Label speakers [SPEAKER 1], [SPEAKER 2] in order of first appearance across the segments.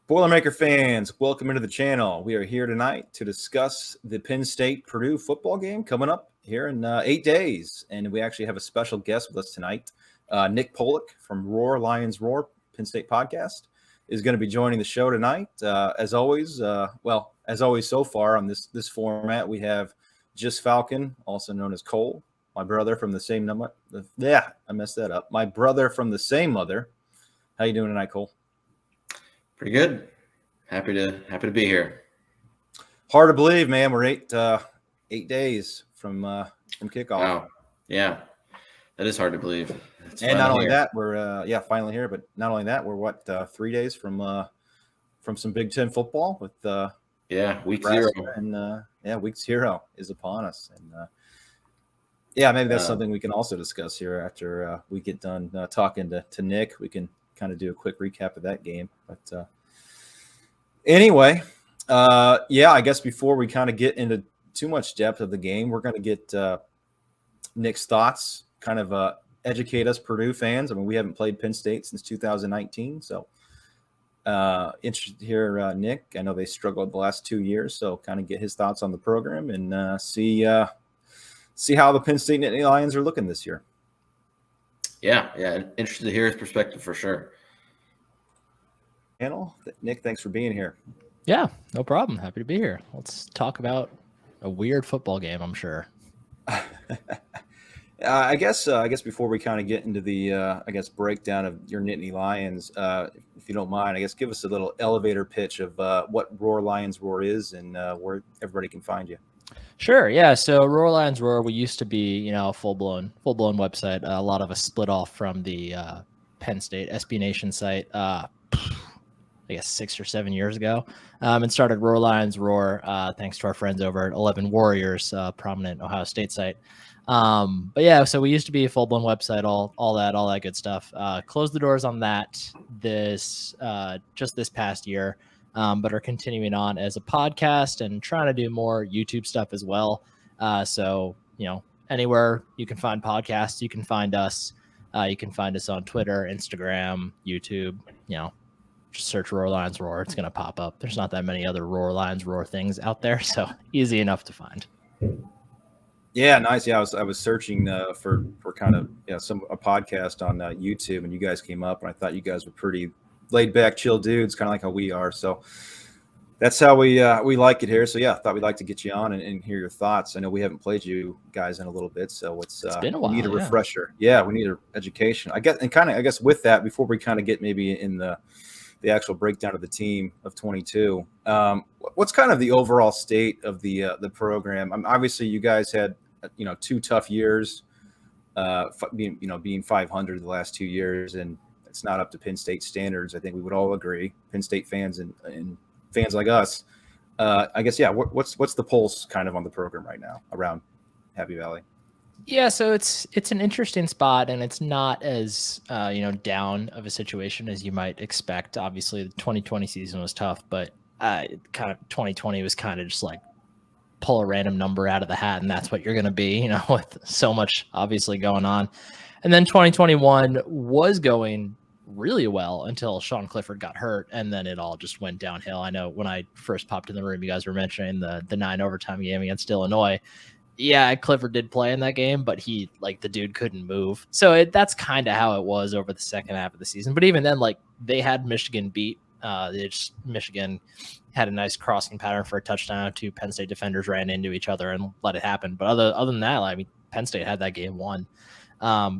[SPEAKER 1] Boilermaker fans, welcome into the channel. We are here tonight to discuss the Penn State Purdue football game coming up here in 8 days. And we actually have a special guest with us tonight. Nick Pollock from Roar Lions Roar, Penn State podcast, is going to be joining the show tonight. As always so far on this format, we have Just Falcon, also known as Cole, my brother from the same number. Yeah, I messed that up. My brother from the same mother. How you doing tonight, Cole?
[SPEAKER 2] Pretty good. Happy to be here.
[SPEAKER 1] Hard to believe, man. We're 8 days from kickoff.
[SPEAKER 2] Wow. Yeah, that is hard to believe.
[SPEAKER 1] And not only that, we're finally here. But not only that, we're 3 days from some Big Ten football with
[SPEAKER 2] week 0,
[SPEAKER 1] and week 0 is upon us. And maybe that's something we can also discuss here after we get done talking to Nick. We can kind of do a quick recap of that game. But anyway, I guess before we kind of get into too much depth of the game, we're going to get Nick's thoughts, kind of educate us Purdue fans. I mean, we haven't played Penn State since 2019, so interested to hear Nick. I know they struggled the last 2 years, so kind of get his thoughts on the program and see how the Penn State Nittany Lions are looking this year.
[SPEAKER 2] Yeah, interested to hear his perspective for sure.
[SPEAKER 1] Panel, Nick, thanks for being here.
[SPEAKER 3] Yeah, no problem. Happy to be here. Let's talk about a weird football game, I'm sure.
[SPEAKER 1] I guess before we kind of get into the breakdown of your Nittany Lions, if you don't mind, I guess give us a little elevator pitch of what Roar Lions Roar is and where everybody can find you.
[SPEAKER 3] Sure. Yeah. So Roar Lions Roar, we used to be, a full-blown website. A lot of us split off from the Penn State SB Nation site, I guess 6 or 7 years ago, and started Roar Lions Roar thanks to our friends over at 11 Warriors, prominent Ohio State site. So we used to be a full-blown website, all that good stuff. Closed the doors on that just this past year. But are continuing on as a podcast and trying to do more YouTube stuff as well. So anywhere you can find podcasts, you can find us. You can find us on Twitter, Instagram, YouTube. Just search Roar Lions Roar. It's going to pop up. There's not that many other Roar Lions Roar things out there, so easy enough to find.
[SPEAKER 1] Yeah, nice. Yeah, I was searching for kind of a podcast on YouTube, and you guys came up, and I thought you guys were pretty laid back, chill dudes, kind of like how we are. So that's how we like it here. So I thought we'd like to get you on and hear your thoughts. I know we haven't played you guys in a little bit, so it's been a while. We need a refresher. Yeah, we need an education. I guess with that, before we kind of get maybe in the actual breakdown of the team of 22, what's kind of the overall state of the program? Obviously, you guys had 2 tough years, being 500 the last 2 years, and it's not up to Penn State standards. I think we would all agree, Penn State fans and fans like us. I guess, what's the pulse kind of on the program right now around Happy Valley? Yeah,
[SPEAKER 3] so it's an interesting spot, and it's not as down of a situation as you might expect. Obviously, the 2020 season was tough, but kind of 2020 was kind of just like pull a random number out of the hat, and that's what you're going to be, with so much obviously going on. And then 2021 was going really well until Sean Clifford got hurt, and then it all just went downhill. I know when I first popped in the room, you guys were mentioning the 9 overtime game against Illinois. Yeah, Clifford did play in that game, but the dude couldn't move. So that's kind of how it was over the second half of the season. But even then, they had Michigan beat. Michigan had a nice crossing pattern for a touchdown. 2 Penn State defenders ran into each other and let it happen. But other than that, Penn State had that game won.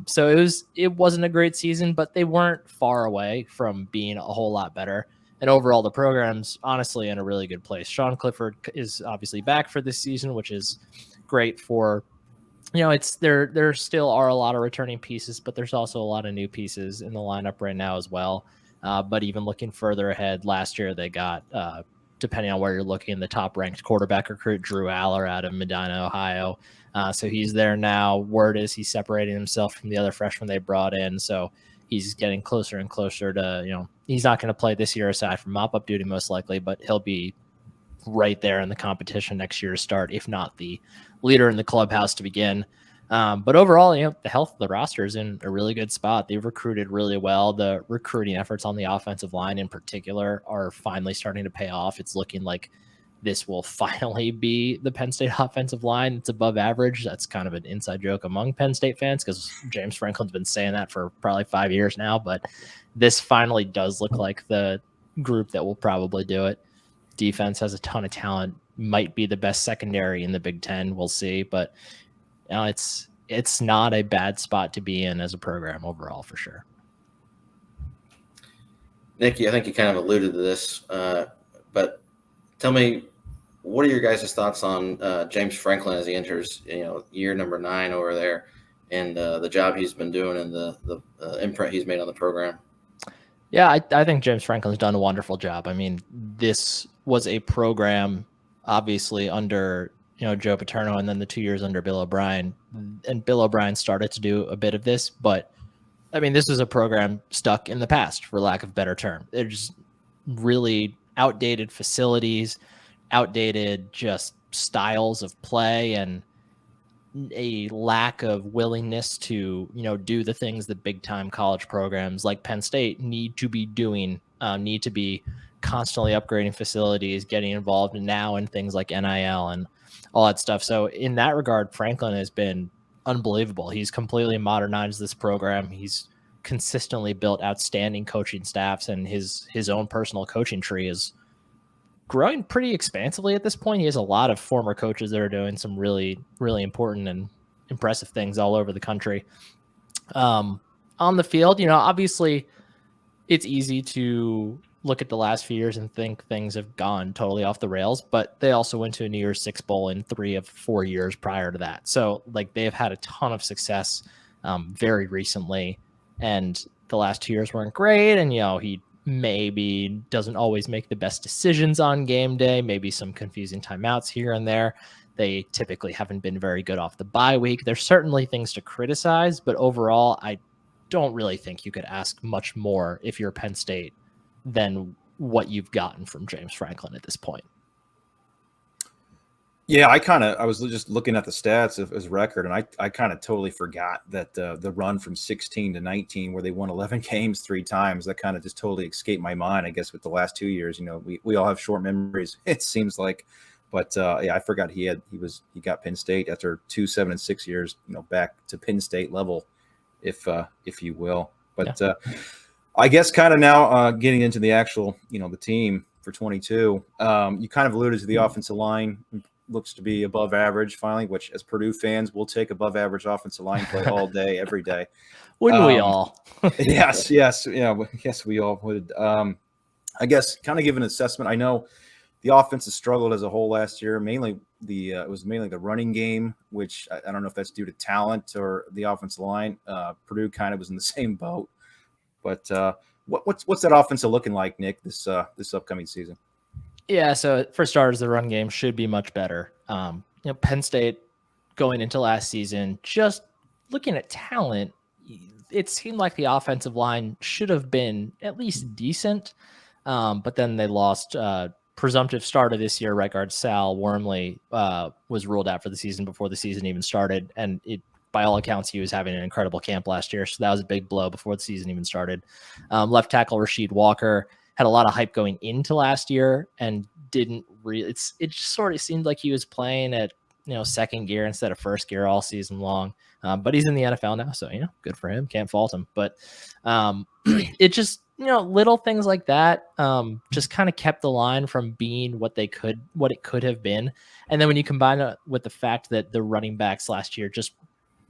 [SPEAKER 3] So it wasn't a great season, but they weren't far away from being a whole lot better. And overall, the program's honestly in a really good place. Sean Clifford is obviously back for this season, which is great for, there still are a lot of returning pieces, but there's also a lot of new pieces in the lineup right now as well. But even looking further ahead, last year they got, depending on where you're looking, the top ranked quarterback recruit, Drew Aller, out of Medina, Ohio. So he's there now. Word is he's separating himself from the other freshmen they brought in. So he's getting closer and closer to, he's not going to play this year aside from mop-up duty most likely, but he'll be right there in the competition next year to start, if not the leader in the clubhouse to begin. But overall, the health of the roster is in a really good spot. They've recruited really well. The recruiting efforts on the offensive line in particular are finally starting to pay off. It's looking like this will finally be the Penn State offensive line. It's above average. That's kind of an inside joke among Penn State fans because James Franklin's been saying that for probably 5 years now. But this finally does look like the group that will probably do it. Defense has a ton of talent, might be the best secondary in the Big Ten. We'll see. But it's not a bad spot to be in as a program overall, for sure.
[SPEAKER 2] Nikki, I think you kind of alluded to this, but tell me, what are your guys' thoughts on James Franklin as he enters, year number 9 over there, and the job he's been doing and the imprint he's made on the program?
[SPEAKER 3] Yeah, I think James Franklin's done a wonderful job. I mean, this was a program, obviously, under Joe Paterno, and then the 2 years under Bill O'Brien. And Bill O'Brien started to do a bit of this, but I mean, this was a program stuck in the past, for lack of a better term. There's really outdated facilities, outdated just styles of play, and a lack of willingness to, do the things that big time college programs like Penn State need to be doing, need to be constantly upgrading facilities, getting involved now in things like NIL and all that stuff. So in that regard, Franklin has been unbelievable. He's completely modernized this program. He's consistently built outstanding coaching staffs, and his own personal coaching tree is growing pretty expansively at this point. He has a lot of former coaches that are doing some really, really important and impressive things all over the country. On the field, obviously it's easy to look at the last few years and think things have gone totally off the rails, but they also went to a New Year's Six Bowl in 3 of 4 years prior to that. So they've had a ton of success very recently, and the last 2 years weren't great. And, he maybe doesn't always make the best decisions on game day, maybe some confusing timeouts here and there. They typically haven't been very good off the bye week. There's certainly things to criticize, but overall, I don't really think you could ask much more if you're Penn State than what you've gotten from James Franklin at this point.
[SPEAKER 1] Yeah, I was just looking at the stats of his record, and I kind of totally forgot that the run from 16 to 19, where they won 11 games 3 times, that kind of just totally escaped my mind. I guess with the last 2 years, we all have short memories, it seems like. But yeah, I forgot he got Penn State after 2 7 and 6 years, back to Penn State level, if you will. But yeah. I guess kind of now getting into the actual, the team for 22, you kind of alluded to the offensive line. Looks to be above average finally, which as Purdue fans, we'll take above average offensive line play all day, every day.
[SPEAKER 3] Wouldn't we all?
[SPEAKER 1] Yes. Yeah. Yes, we all would. I guess kind of give an assessment. I know the offense has struggled as a whole last year. Mainly it was mainly the running game, which I don't know if that's due to talent or the offensive line. Purdue kind of was in the same boat. But what's that offensive looking like, Nick, this upcoming season?
[SPEAKER 3] Yeah, so for starters, the run game should be much better. Penn State going into last season, just looking at talent, it seemed like the offensive line should have been at least decent. But then they lost presumptive starter this year, right guard Sal Wormley was ruled out for the season before the season even started. And by all accounts, he was having an incredible camp last year. So that was a big blow before the season even started. Left tackle Rasheed Walker had a lot of hype going into last year and didn't really, it just sort of seemed like he was playing at, second gear instead of first gear all season long. But he's in the NFL now. So, good for him. Can't fault him. But it just, little things like that just kind of kept the line from being what it could have been. And then when you combine it with the fact that the running backs last year just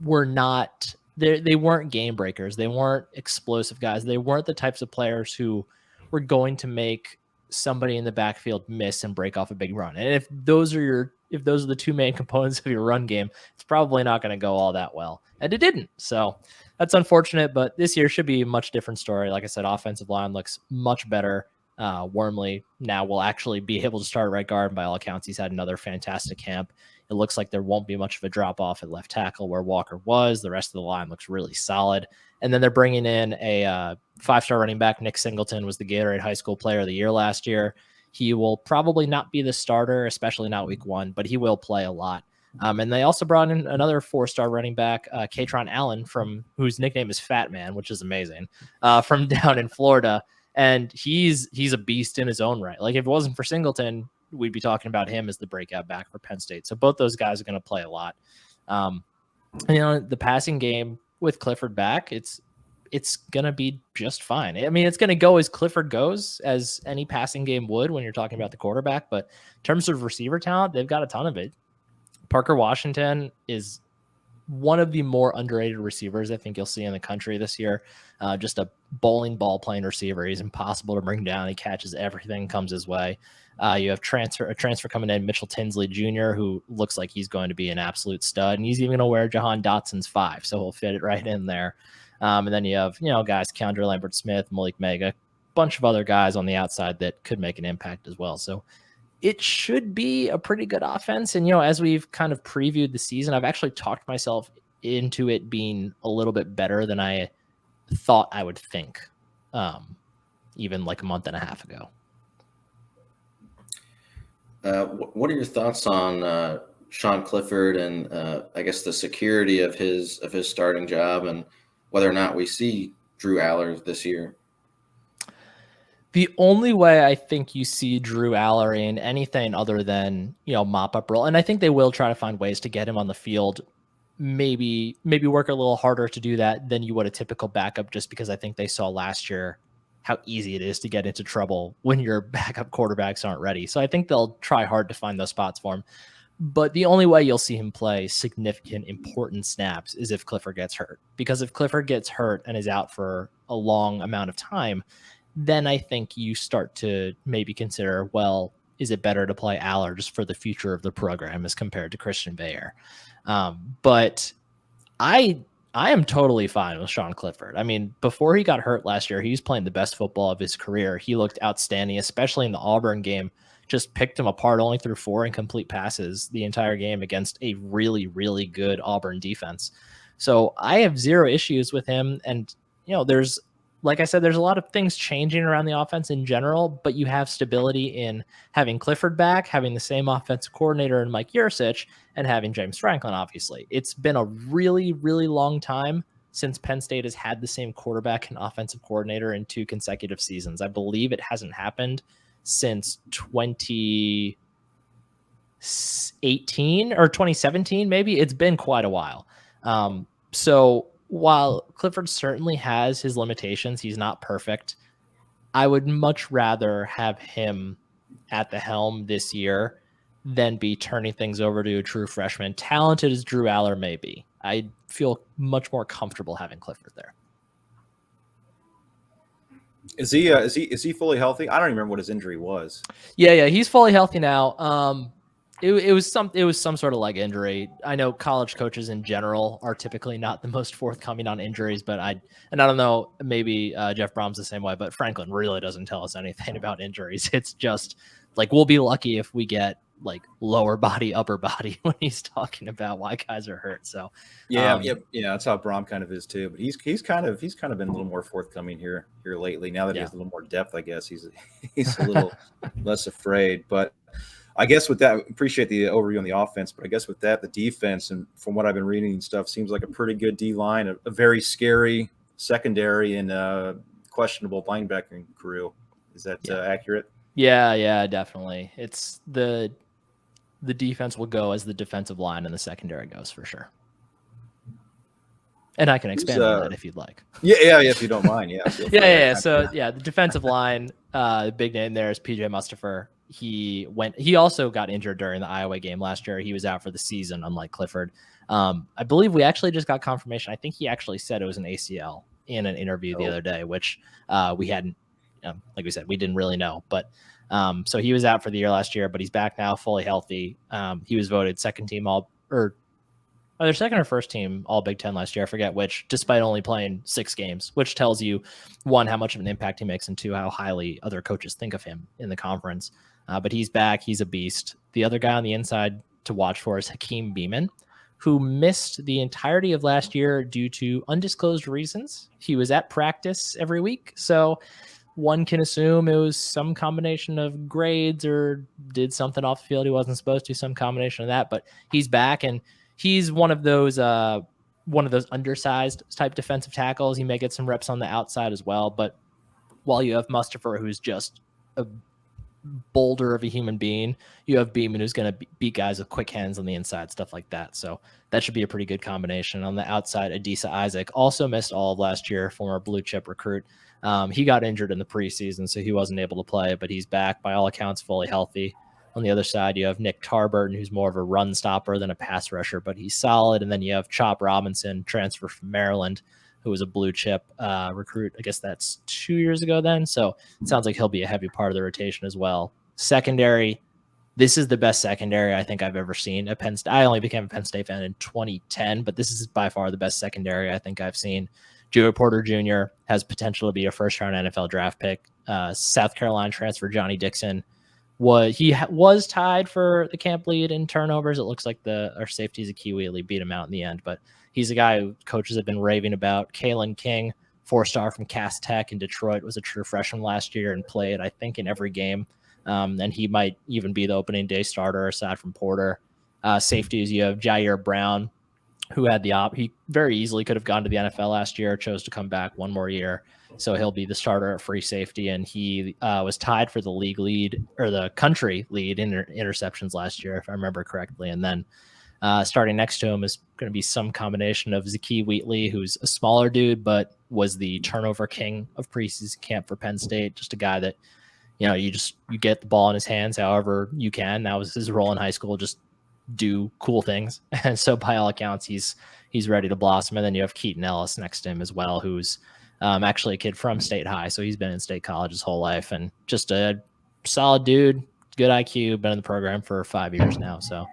[SPEAKER 3] were not, they weren't game breakers. They weren't explosive guys. They weren't the types of players who were going to make somebody in the backfield miss and break off a big run. And if those are the two main components of your run game, it's probably not going to go all that well. And it didn't. So that's unfortunate, but this year should be a much different story. Like I said, offensive line looks much better. Wormley now will actually be able to start right guard. By all accounts, he's had another fantastic camp. It looks like there won't be much of a drop off at left tackle where Walker was. The rest of the line looks really solid. And then they're bringing in a 5-star running back. Nick Singleton was the Gatorade High School Player of the Year last year. He will probably not be the starter, especially not week 1, but he will play a lot. And they also brought in another 4-star running back, Katron Allen, whose nickname is Fat Man, which is amazing, from down in Florida. And he's a beast in his own right. Like, if it wasn't for Singleton, we'd be talking about him as the breakout back for Penn State. So both those guys are going to play a lot. The passing game with Clifford back, it's going to be just fine. I mean, it's going to go as Clifford goes, as any passing game would when you're talking about the quarterback. But in terms of receiver talent, they've got a ton of it. Parker Washington is one of the more underrated receivers I think you'll see in the country this year. Just a bowling ball playing receiver. He's impossible to bring down. He catches everything comes his way. You have a transfer coming in, Mitchell Tinsley Jr., who looks like he's going to be an absolute stud, and he's even going to wear Jahan Dotson's 5, so he'll fit it right in there. And then you have, guys, Keandre Lambert-Smith, Malik Mega, a bunch of other guys on the outside that could make an impact as well. So it should be a pretty good offense. And, as we've kind of previewed the season, I've actually talked myself into it being a little bit better than I thought I would think, even like a month and a half ago.
[SPEAKER 2] What are your thoughts on Sean Clifford and I guess the security of his starting job, and whether or not we see Drew Aller this year?
[SPEAKER 3] The only way I think you see Drew Aller in anything other than, mop-up role, and I think they will try to find ways to get him on the field, maybe work a little harder to do that than you would a typical backup, just because I think they saw last year how easy it is to get into trouble when your backup quarterbacks aren't ready. So I think they'll try hard to find those spots for him. But the only way you'll see him play significant, important snaps is if Clifford gets hurt. Because if Clifford gets hurt and is out for a long amount of time, then I think you start to maybe consider, well, is it better to play Aller just for the future of the program as compared to Christian Bayer? But I am totally fine with Sean Clifford. I mean, before he got hurt last year, he was playing the best football of his career. He looked outstanding, especially in the Auburn game. Just picked him apart, only threw 4 incomplete passes the entire game against a really, really good Auburn defense. So I have zero issues with him. And, there's, like I said, there's a lot of things changing around the offense in general, but you have stability in having Clifford back, having the same offensive coordinator in Mike Yurcich, and having James Franklin, obviously. It's been a really, really long time since Penn State has had the same quarterback and offensive coordinator in 2 consecutive seasons. I believe it hasn't happened since 2018 or 2017, maybe. It's been quite a while. So while Clifford certainly has his limitations, he's not perfect. I would much rather have him at the helm this year than be turning things over to a true freshman, talented as Drew Aller may be. I feel much more comfortable having Clifford there.
[SPEAKER 1] Is he fully healthy? I don't even remember what his injury was.
[SPEAKER 3] Yeah, he's fully healthy now. It was some sort of leg injury. I know college coaches in general are typically not the most forthcoming on injuries, but I don't know, maybe Jeff Brom's the same way, but Franklin really doesn't tell us anything about injuries. It's just like, we'll be lucky if we get like lower body, upper body when he's talking about why guys are hurt. So
[SPEAKER 1] yeah, that's how Brom kind of is too. But he's kind of been a little more forthcoming here lately. Now that he has a little more depth, I guess he's a little less afraid. But I guess with that, appreciate the overview on the offense. But I guess with that, the defense, and from what I've been reading and stuff, seems like a pretty good D line, a very scary secondary, and questionable linebacking crew. Is that accurate?
[SPEAKER 3] Yeah, definitely. It's the defense will go as the defensive line and the secondary goes for sure. And I can expand on that if you'd like.
[SPEAKER 1] Yeah, if you don't mind. Yeah.
[SPEAKER 3] So the defensive line, the big name there is PJ Mustipher. He also got injured during the Iowa game last year. He was out for the season, unlike Clifford. I believe we actually just got confirmation. I think he actually said it was an ACL in an interview the other day, which we hadn't, like we said, we didn't really know. But so he was out for the year last year, but he's back now, fully healthy. He was voted second or first team all Big Ten last year. I forget which, despite only playing 6 games, which tells you, 1, how much of an impact he makes, and 2, how highly other coaches think of him in the conference. But he's back. He's a beast. The other guy on the inside to watch for is Hakeem Beamon, who missed the entirety of last year due to undisclosed reasons. He was at practice every week. So one can assume it was some combination of grades or did something off the field he wasn't supposed to, some combination of that. But he's back, and he's one of those undersized type defensive tackles. He may get some reps on the outside as well. But while you have Mustafa, who's just a boulder of a human being, you have Beeman, who's going to beat guys with quick hands on the inside, stuff like that. So that should be a pretty good combination. On the outside, Adisa Isaac also missed all of last year, former blue chip recruit. He got injured in the preseason, so he wasn't able to play, but he's back, by all accounts, fully healthy. On the other side, you have Nick Tarburton, who's more of a run stopper than a pass rusher, but he's solid. And then you have Chop Robinson, transfer from Maryland, who was a blue chip recruit. I guess that's 2 years ago then. So it sounds like he'll be a heavy part of the rotation as well. Secondary, this is the best secondary I think I've ever seen at Penn State. I only became a Penn State fan in 2010, but this is by far the best secondary I think I've seen. Joey Porter Jr. has potential to be a first-round NFL draft pick. South Carolina transfer Johnny Dixon was tied for the camp lead in turnovers. It looks like our safety Zakee Wheatley beat him out in the end, but he's a guy who coaches have been raving about. Kalen King, 4-star from Cass Tech in Detroit, was a true freshman last year and played, I think, in every game. And he might even be the opening day starter aside from Porter. Safeties, you have Jair Brown, who had he very easily could have gone to the NFL last year, chose to come back one more year. So he'll be the starter at free safety. And he was tied for the league lead, or the country lead in interceptions last year, if I remember correctly. And then starting next to him is going to be some combination of Zakee Wheatley, who's a smaller dude, but was the turnover king of preseason camp for Penn State. Just a guy that, you get the ball in his hands however you can. That was his role in high school, just do cool things. And so by all accounts, he's ready to blossom. And then you have Keaton Ellis next to him as well, who's actually a kid from State High. So he's been in State College his whole life and just a solid dude, good IQ, been in the program for 5 years now. So,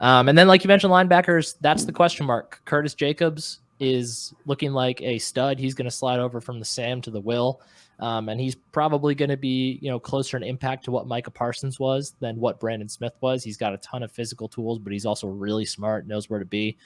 [SPEAKER 3] and then like you mentioned, linebackers, that's the question mark. Curtis Jacobs is looking like a stud. He's going to slide over from the Sam to the Will. And he's probably going to be, closer in impact to what Micah Parsons was than what Brandon Smith was. He's got a ton of physical tools, but he's also really smart, knows where to be.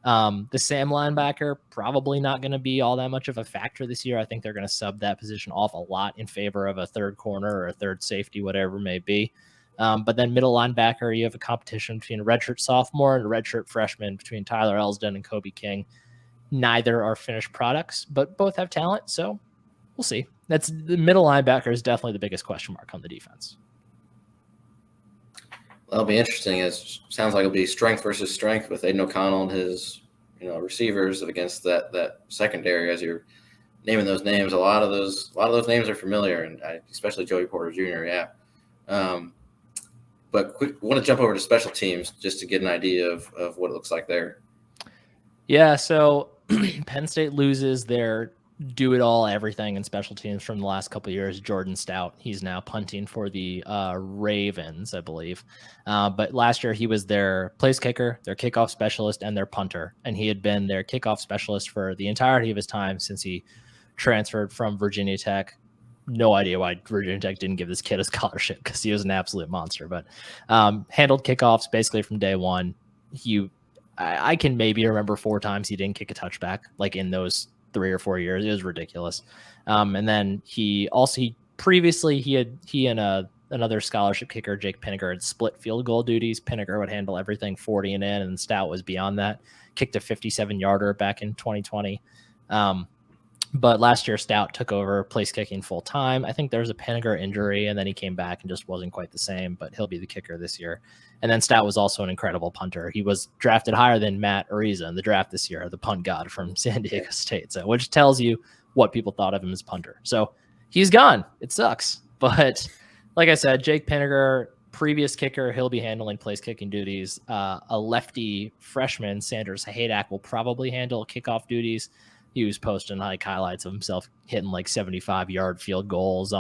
[SPEAKER 3] The Sam linebacker, probably not going to be all that much of a factor this year. I think they're going to sub that position off a lot in favor of a third corner or a third safety, whatever it may be. But then middle linebacker, you have a competition between a redshirt sophomore and a redshirt freshman between Tyler Elsdon and Kobe King. Neither are finished products, but both have talent. So we'll see. That's the middle linebacker is definitely the biggest question mark on the defense.
[SPEAKER 2] That'll be interesting. It sounds like it'll be strength versus strength with Aiden O'Connell and his, receivers against that secondary. As you're naming those names, a lot of those names are familiar, and especially Joey Porter Jr. Yeah. But I want to jump over to special teams just to get an idea of what it looks like there.
[SPEAKER 3] Yeah. So Penn State loses their do-it-all everything in special teams from the last couple of years, Jordan Stout. He's now punting for the Ravens, I believe. But last year he was their place kicker, their kickoff specialist, and their punter. And he had been their kickoff specialist for the entirety of his time since he transferred from Virginia Tech. No idea why Virginia Tech didn't give this kid a scholarship because he was an absolute monster. But handled kickoffs basically from day one. I can maybe remember 4 times he didn't kick a touchback, like in those 3 or 4 years. It was ridiculous. And then he and another scholarship kicker, Jake Pinniger, had split field goal duties. Pinniger would handle everything 40 and in, and Stout was beyond that. Kicked a 57-yarder back in 2020. But last year, Stout took over place kicking full time. I think there was a Pinniger injury, and then he came back and just wasn't quite the same, but he'll be the kicker this year. And then Stout was also an incredible punter. He was drafted higher than Matt Ariza in the draft this year, the punt god from San Diego State. So, which tells you what people thought of him as punter. So he's gone. It sucks. But like I said, Jake Pinniger, previous kicker, he'll be handling place kicking duties. A lefty freshman, Sanders Haydak, will probably handle kickoff duties. He was posting like highlights of himself hitting like 75-yard field goals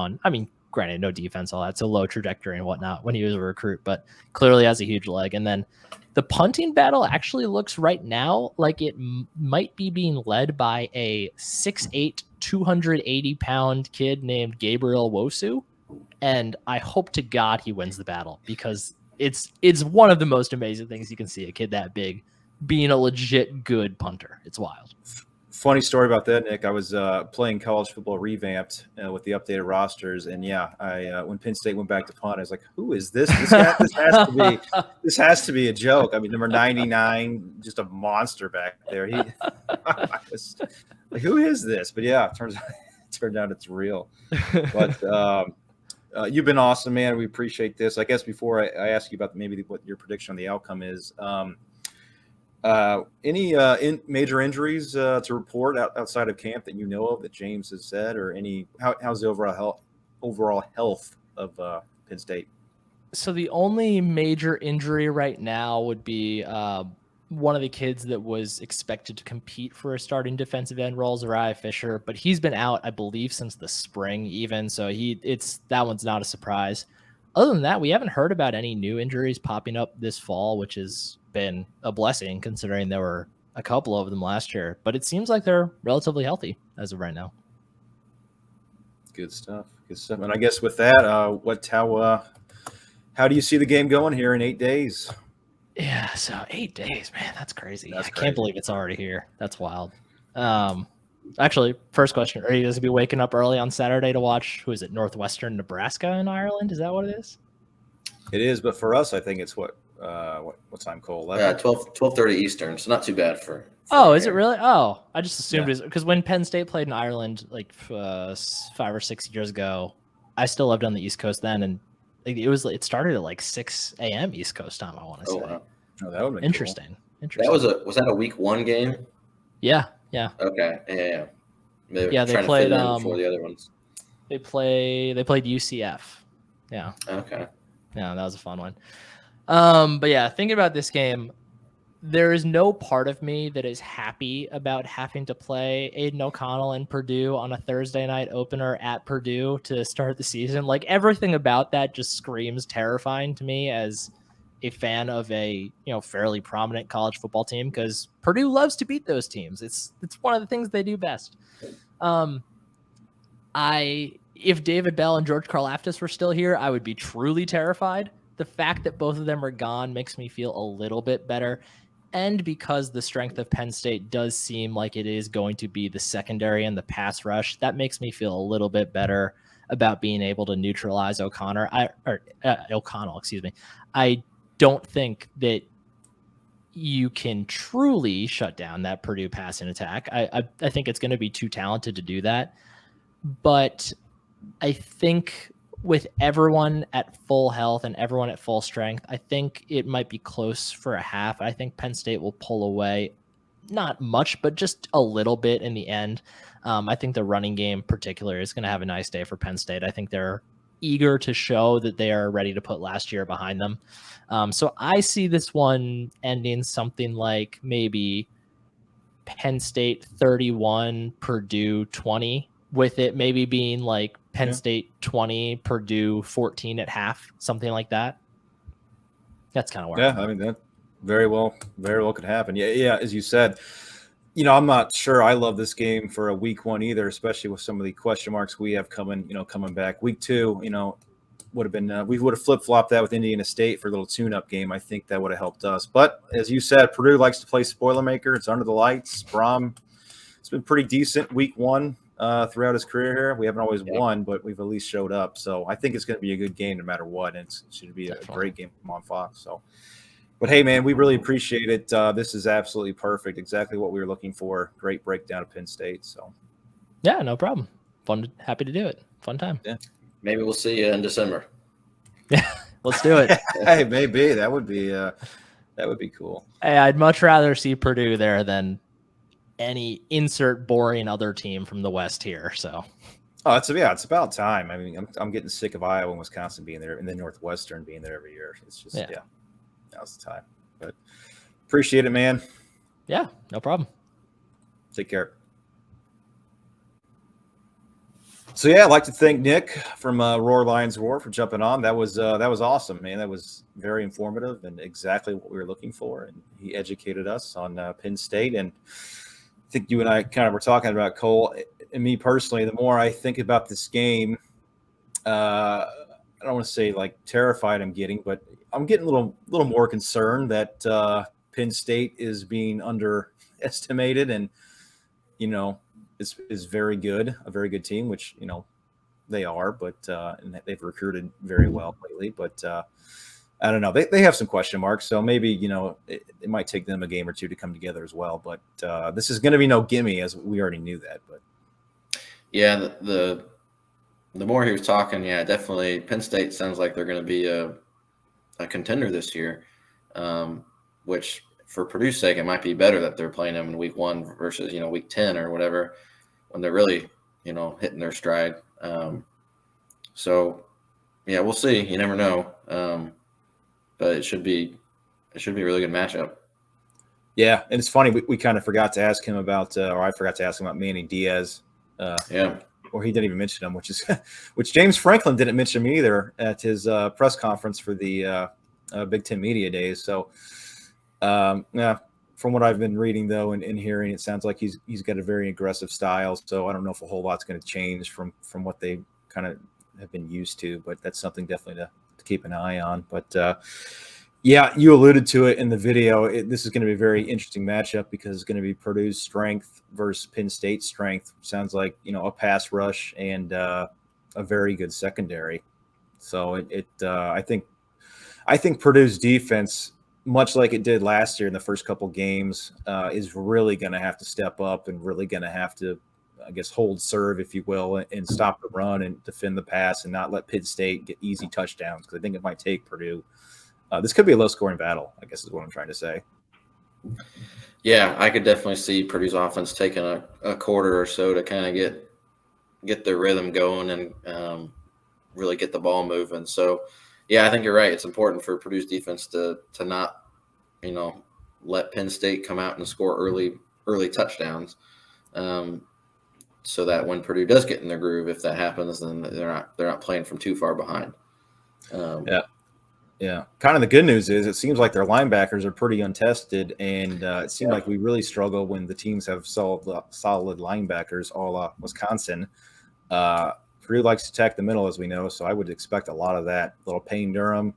[SPEAKER 3] granted, no defense, all that. So low trajectory and whatnot when he was a recruit, but clearly has a huge leg. And then the punting battle actually looks right now like it might be being led by a 6'8", 280-pound kid named Gabriel Wosu. And I hope to God he wins the battle because it's one of the most amazing things you can see, a kid that big being a legit good punter. It's wild.
[SPEAKER 1] Funny story about that, Nick. I was playing college football revamped with the updated rosters, and I when Penn State went back to punt, I was like, "Who is this? This has to be a joke." I mean, number 99, just a monster back there. I was like, "Who is this?" But yeah, turned out it's real. But you've been awesome, man. We appreciate this. I guess before I ask you about maybe what your prediction on the outcome is. Any major injuries to report outside of camp that you know of that James has said, or how's the overall health of Penn State?
[SPEAKER 3] So the only major injury right now would be one of the kids that was expected to compete for a starting defensive end role, Zariah Fisher, but he's been out, I believe, since the spring even. So that one's not a surprise. Other than that, we haven't heard about any new injuries popping up this fall, which has been a blessing considering there were a couple of them last year. But it seems like they're relatively healthy as of right now.
[SPEAKER 1] Good stuff. And I guess with that, how do you see the game going here in 8 days?
[SPEAKER 3] Yeah, so 8 days, man, that's crazy. I can't believe it's already here. That's wild. Actually, first question: are you guys gonna be waking up early on Saturday to watch? Who is it? Northwestern Nebraska in Ireland? Is that what it is?
[SPEAKER 1] It is, but for us, I think it's what time, Cole?
[SPEAKER 2] 12:30 Eastern. So not too bad for
[SPEAKER 3] is it really? Oh, I just assumed it was because when Penn State played in Ireland like 5 or 6 years ago, I still lived on the East Coast then, and it started at like 6 a.m. East Coast time. I want to say.
[SPEAKER 1] Wow. Oh, that would be
[SPEAKER 3] interesting.
[SPEAKER 1] Cool.
[SPEAKER 3] Interesting.
[SPEAKER 2] Was that a week 1 game?
[SPEAKER 3] Yeah.
[SPEAKER 2] Okay. Yeah.
[SPEAKER 3] They played
[SPEAKER 2] before the other ones.
[SPEAKER 3] They played UCF. Yeah.
[SPEAKER 2] Okay.
[SPEAKER 3] Yeah, that was a fun one. But yeah, thinking about this game, there is no part of me that is happy about having to play Aiden O'Connell and Purdue on a Thursday night opener at Purdue to start the season. Like everything about that just screams terrifying to me as a fan of a fairly prominent college football team, because Purdue loves to beat those teams. It's one of the things they do best. If David Bell and George Karlaftis were still here, I would be truly terrified. The fact that both of them are gone makes me feel a little bit better. And because the strength of Penn State does seem like it is going to be the secondary and the pass rush, that makes me feel a little bit better about being able to neutralize O'Connell, excuse me. I don't think that you can truly shut down that Purdue passing attack. I think it's going to be too talented to do that. But I think with everyone at full health and everyone at full strength, I think it might be close for a half. I think Penn State will pull away, not much, but just a little bit in the end. I think the running game in particular is going to have a nice day for Penn State. I think they're eager to show that they are ready to put last year behind them. So I see this one ending something like maybe Penn State 31, Purdue 20, with it maybe being like Penn State 20, Purdue 14 at half, something like that. That's kind of where.
[SPEAKER 1] Yeah, I mean that very well could happen. Yeah. As you said, I'm not sure I love this game for a week 1 either, especially with some of the question marks we have coming back. Week 2, would have been we would have flip-flopped that with Indiana State for a little tune-up game. I think that would have helped us. But as you said, Purdue likes to play Spoilermaker. It's under the lights. Brom, it's been pretty decent week 1 throughout his career here. We haven't always won, but we've at least showed up. So I think it's going to be a good game no matter what. And it should be a great game on Fox. So, but hey, man, we really appreciate it. This is absolutely perfect. Exactly what we were looking for. Great breakdown of Penn State. So,
[SPEAKER 3] yeah, no problem. Happy to do it. Fun time.
[SPEAKER 1] Yeah.
[SPEAKER 2] Maybe we'll see you in December.
[SPEAKER 3] Yeah, let's do it.
[SPEAKER 1] Hey, maybe that would be cool.
[SPEAKER 3] Hey, I'd much rather see Purdue there than any insert boring other team from the West here. So,
[SPEAKER 1] it's about time. I mean, I'm getting sick of Iowa and Wisconsin being there, and then Northwestern being there every year. It's just now's the time. But appreciate it, man.
[SPEAKER 3] Yeah, no problem.
[SPEAKER 1] Take care. So I'd like to thank Nick from Roar Lions Roar for jumping on. That was awesome, man. That was very informative and exactly what we were looking for. And he educated us on Penn State. And I think you and I kind of were talking about, Cole, and me personally. The more I think about this game, I don't want to say like terrified I'm getting, but I'm getting a little more concerned that Penn State is being underestimated. And is very good, a very good team, which they are, but and they've recruited very well lately. But I don't know, they have some question marks, so maybe it might take them a game or two to come together as well. But this is going to be no gimme, as we already knew that. But
[SPEAKER 2] yeah, the more he was talking, yeah, definitely Penn State sounds like they're going to be a contender this year, which for Purdue's sake, it might be better that they're playing them in week 1 versus, week 10 or whatever, when they're really, hitting their stride. So yeah, we'll see. You never know. But it should be a really good matchup.
[SPEAKER 1] Yeah. And it's funny, we kind of forgot to ask him about, or I forgot to ask him about Manny Diaz.
[SPEAKER 2] Yeah.
[SPEAKER 1] Or he didn't even mention him, which James Franklin didn't mention him either at his press conference for the Big Ten Media Days. So, yeah, from what I've been reading though and hearing, it sounds like he's got a very aggressive style. So I don't know if a whole lot's going to change from what they kind of have been used to, but that's something definitely to keep an eye on. But yeah, you alluded to it in the video. This is going to be a very interesting matchup because it's going to be Purdue's strength versus Penn State's strength. Sounds like a pass rush and a very good secondary. So I think Purdue's defense, much like it did last year in the first couple games, is really going to have to step up and really going to have to, I guess, hold serve, if you will, and stop the run and defend the pass and not let Penn State get easy touchdowns, because I think it might take Purdue. This could be a low-scoring battle, I guess is what I'm trying to say.
[SPEAKER 2] Yeah, I could definitely see Purdue's offense taking a quarter or so to kind of get their rhythm going and really get the ball moving. So, yeah, I think you're right. It's important for Purdue's defense to not, let Penn State come out and score early touchdowns, so that when Purdue does get in their groove, if that happens, then they're not playing from too far behind.
[SPEAKER 1] Yeah. Kind of the good news is it seems like their linebackers are pretty untested, and it seemed like we really struggle when the teams have solid linebackers, a la Wisconsin. Purdue likes to attack the middle, as we know, so I would expect a lot of that. A little Payne Durham,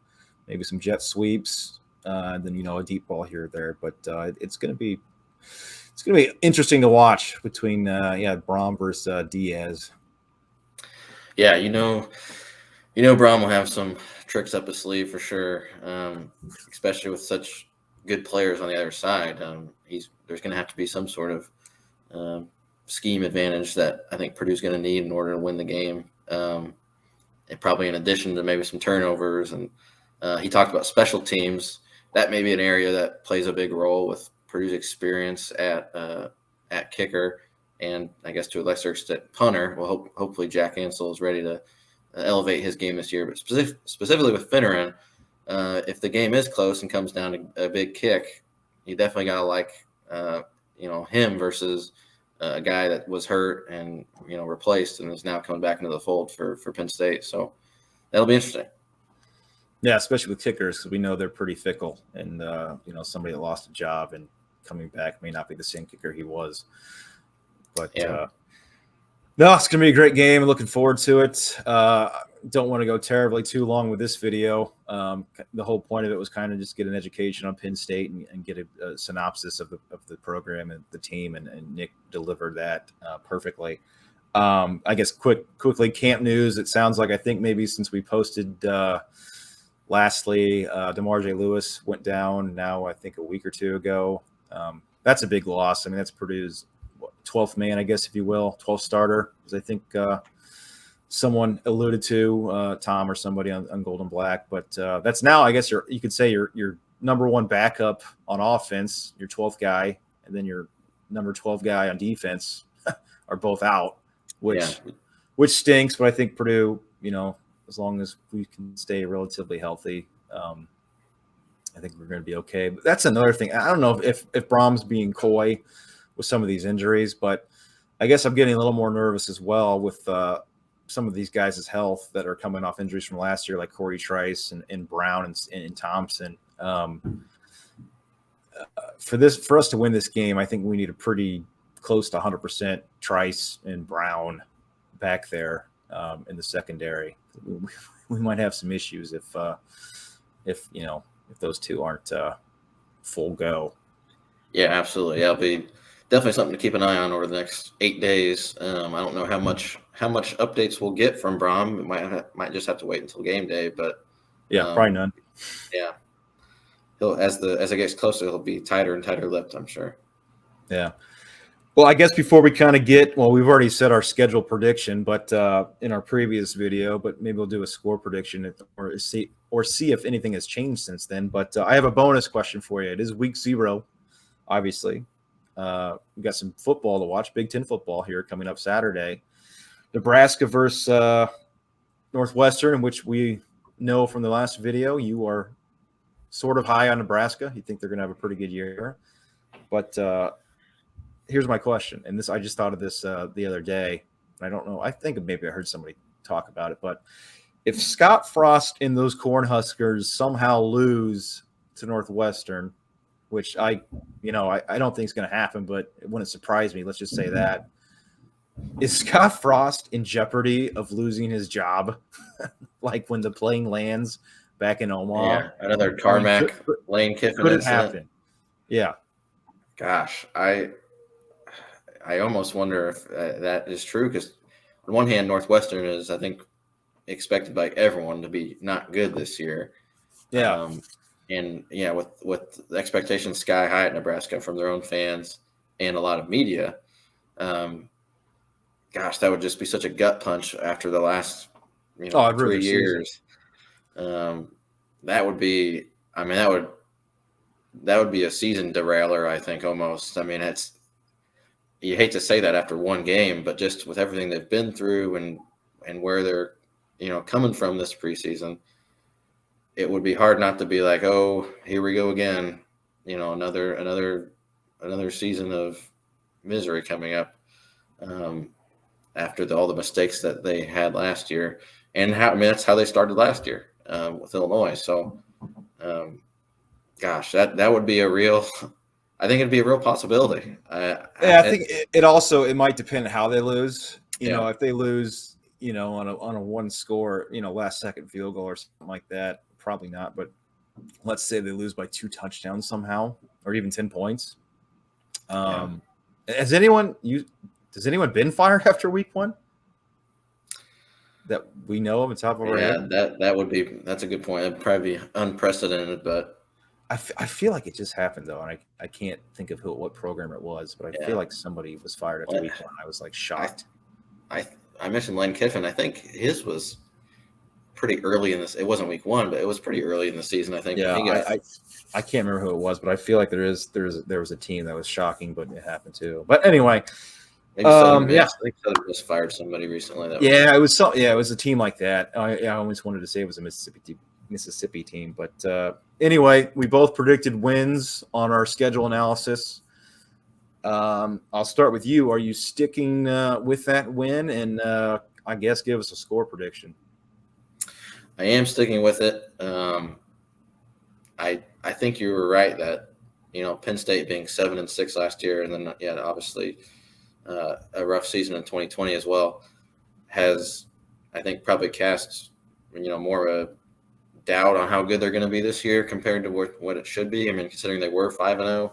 [SPEAKER 1] maybe some jet sweeps, and then a deep ball here or there. But it's going to be interesting to watch between Braum versus Diaz.
[SPEAKER 2] Yeah, Braum will have some tricks up his sleeve for sure, especially with such good players on the other side. There's going to have to be some sort of scheme advantage that I think Purdue's going to need in order to win the game, and probably in addition to maybe some turnovers. And he talked about special teams. That may be an area that plays a big role with Purdue's experience at kicker, and I guess to a lesser extent punter. Well, hopefully Jack Ansel is ready to elevate his game this year. But specifically with Finneran, if the game is close and comes down to a big kick, you definitely got to like him versus a guy that was hurt and replaced and is now coming back into the fold for Penn State. So that'll be interesting.
[SPEAKER 1] Yeah, especially with kickers, because we know they're pretty fickle, and somebody that lost a job and coming back may not be the same kicker he was. But
[SPEAKER 2] yeah.
[SPEAKER 1] No, it's going to be a great game. I'm looking forward to it. Don't want to go terribly too long with this video. The whole point of it was kind of just get an education on Penn State and get a synopsis of the program and the team, and Nick delivered that perfectly. I guess quickly, camp news. It sounds like, I think maybe since we posted lastly, DeMar J. Lewis went down now, I think a week or two ago. That's a big loss. I mean, that's Purdue's 12th man, I guess, if you will, 12th starter, as I think someone alluded to, Tom or somebody on Golden Black. But that's now, I guess, you could say your number one backup on offense, your 12th guy, and then your number 12 guy on defense are both out, which stinks. But I think Purdue, as long as we can stay relatively healthy, I think we're going to be okay. But that's another thing. I don't know if Braum's being coy with some of these injuries, but I guess I'm getting a little more nervous as well with some of these guys' health that are coming off injuries from last year, like Corey Trice and Brown and Thompson. For us to win this game, I think we need a pretty close to 100% Trice and Brown back there in the secondary. We might have some issues if those two aren't full go.
[SPEAKER 2] Yeah, absolutely. That'll be definitely something to keep an eye on over the next 8 days. I don't know how much updates we'll get from Brom. We might just have to wait until game day, but
[SPEAKER 1] probably none.
[SPEAKER 2] Yeah, he'll as it gets closer, he'll be tighter and tighter lipped, I'm sure.
[SPEAKER 1] Yeah. Well, I guess before we kind of we've already said our schedule prediction, but in our previous video, but maybe we'll do a score prediction or see if anything has changed since then. But I have a bonus question for you. It is week 0, obviously. We got some football to watch, Big Ten football here coming up Saturday. Nebraska versus Northwestern, in which we know from the last video you are sort of high on Nebraska. You think they're going to have a pretty good year. But here's my question, and I just thought of this the other day. I don't know. I think maybe I heard somebody talk about it, but if Scott Frost and those Cornhuskers somehow lose to Northwestern, which I don't think is going to happen, but it wouldn't surprise me. Let's just say that. Is Scott Frost in jeopardy of losing his job, like when the plane lands back in Omaha?
[SPEAKER 2] Yeah, another Tarmac Lane Kiffin
[SPEAKER 1] could it
[SPEAKER 2] incident.
[SPEAKER 1] happen? Yeah.
[SPEAKER 2] Gosh, I almost wonder if that is true, because on one hand, Northwestern is, I think, expected by everyone to be not good this year.
[SPEAKER 1] Yeah.
[SPEAKER 2] And yeah, with the expectations sky high at Nebraska from their own fans and a lot of media, gosh, that would just be such a gut punch after the last 3 years. That would be, that would be a season derailer, I think, almost. I mean, you hate to say that after one game, but just with everything they've been through and where they're coming from this preseason, it would be hard not to be like, oh, here we go again, another season of misery coming up, after all the mistakes that they had last year, and that's how they started last year with Illinois. So, gosh, that would be I think it'd be a real possibility.
[SPEAKER 1] I think it might depend on how they lose. If they lose, on a one score, last second field goal or something like that, probably not. But let's say they lose by 2 touchdowns somehow, or even 10 points. Has anyone been fired after week 1 that we know of? Top of our head?
[SPEAKER 2] That's a good point. It'd probably be unprecedented, but
[SPEAKER 1] I feel like it just happened though, and I can't think of what program it was, but I feel like somebody was fired after week 1. I was like shocked.
[SPEAKER 2] I mentioned Lane Kiffin. I think his was pretty early in this. It wasn't week 1, but it was pretty early in the season. I think.
[SPEAKER 1] Yeah, I can't remember who it was, but I feel like there was a team that was shocking, but it happened too. But anyway,
[SPEAKER 2] maybe Southern Miss fired somebody recently.
[SPEAKER 1] It was a team like that. I always wanted to say it was a Mississippi team, but anyway, we both predicted wins on our schedule analysis. I'll start with you. Are you sticking with that win? And I guess give us a score prediction.
[SPEAKER 2] I am sticking with it. I think you were right that Penn State being 7-6 last year, and then obviously a rough season in 2020 as well, has, I think, probably cast more of a doubt on how good they're going to be this year compared to what it should be. I mean, considering they were 5-0.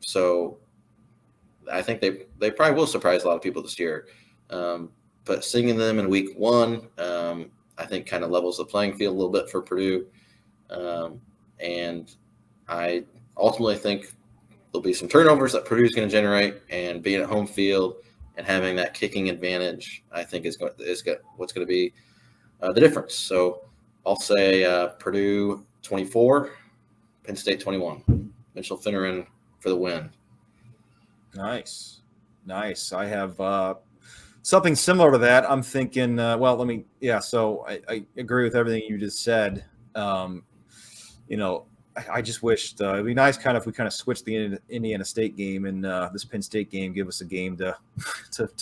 [SPEAKER 2] So I think they probably will surprise a lot of people this year. But seeing them in week 1, I think kind of levels the playing field a little bit for Purdue. And I ultimately think there'll be some turnovers that Purdue is going to generate, and being at home field and having that kicking advantage, I think is what's going to be the difference. So I'll say Purdue 24, Penn State 21. Mitchell Finneran for the win. Nice.
[SPEAKER 1] I have something similar to that. I'm thinking, so I agree with everything you just said. I just wished it'd be nice if we switched the Indiana State game and this Penn State game, give us a game to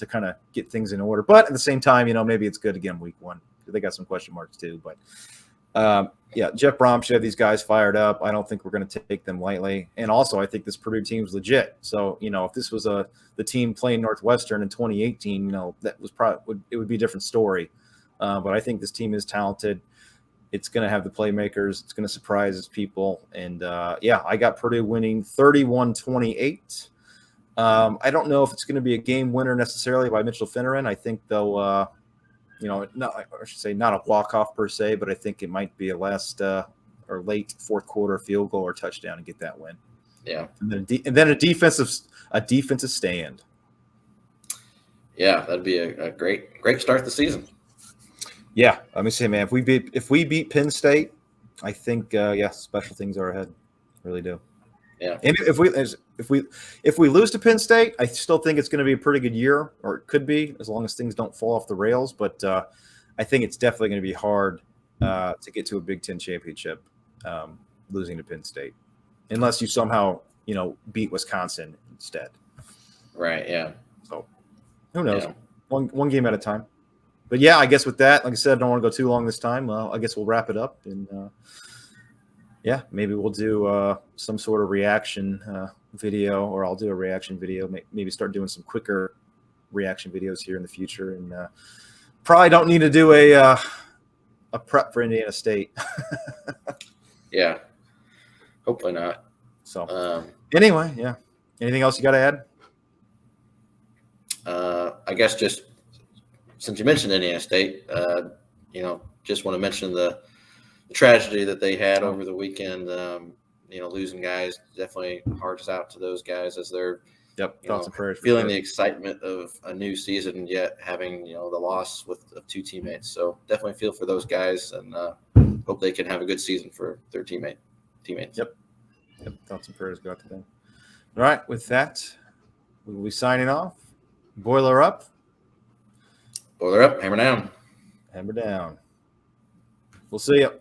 [SPEAKER 1] kind of get things in order. But at the same time, maybe it's good again week 1. They got some question marks too. But Jeff Brom should have these guys fired up. I don't think we're going to take them lightly. And also, I think this Purdue team's legit. So, if this was the team playing Northwestern in 2018, that was it would be a different story. But I think this team is talented. It's going to have the playmakers. It's going to surprise people. And I got Purdue winning 31-28. I don't know if it's going to be a game winner necessarily by Mitchell Finneran. I think though, not a walk-off per se, but I think it might be a last or late fourth quarter field goal or touchdown and get that win.
[SPEAKER 2] Yeah,
[SPEAKER 1] and then a defensive stand.
[SPEAKER 2] Yeah, that'd be a great start to the season.
[SPEAKER 1] Yeah, let me say, man, if we beat Penn State, I think special things are ahead. Really do.
[SPEAKER 2] Yeah.
[SPEAKER 1] And if we lose to Penn State, I still think it's going to be a pretty good year, or it could be, as long as things don't fall off the rails. But I think it's definitely going to be hard to get to a Big Ten championship losing to Penn State, unless you somehow beat Wisconsin instead.
[SPEAKER 2] Right. Yeah.
[SPEAKER 1] So who knows?
[SPEAKER 2] Yeah.
[SPEAKER 1] One game at a time. But yeah, I guess with that, like I said, I don't want to go too long this time. Well, I guess we'll wrap it up, and maybe we'll do some sort of reaction video, or I'll do a reaction video. Maybe start doing some quicker reaction videos here in the future, and probably don't need to do a prep for Indiana State.
[SPEAKER 2] Yeah, hopefully not.
[SPEAKER 1] So anyway, yeah. Anything else you got to add?
[SPEAKER 2] I guess just since you mentioned Indiana State, just want to mention the tragedy that they had over the weekend. Losing guys definitely hearts out to those guys as they're
[SPEAKER 1] thoughts and prayers.
[SPEAKER 2] Feeling the excitement of a new season, yet having the loss of two teammates. So definitely feel for those guys, and hope they can have a good season for their teammates.
[SPEAKER 1] Yep. Thoughts and prayers go out to them. All right, with that, we will be signing off. Boiler up.
[SPEAKER 2] Boiler up, hammer down.
[SPEAKER 1] Hammer down. We'll see you.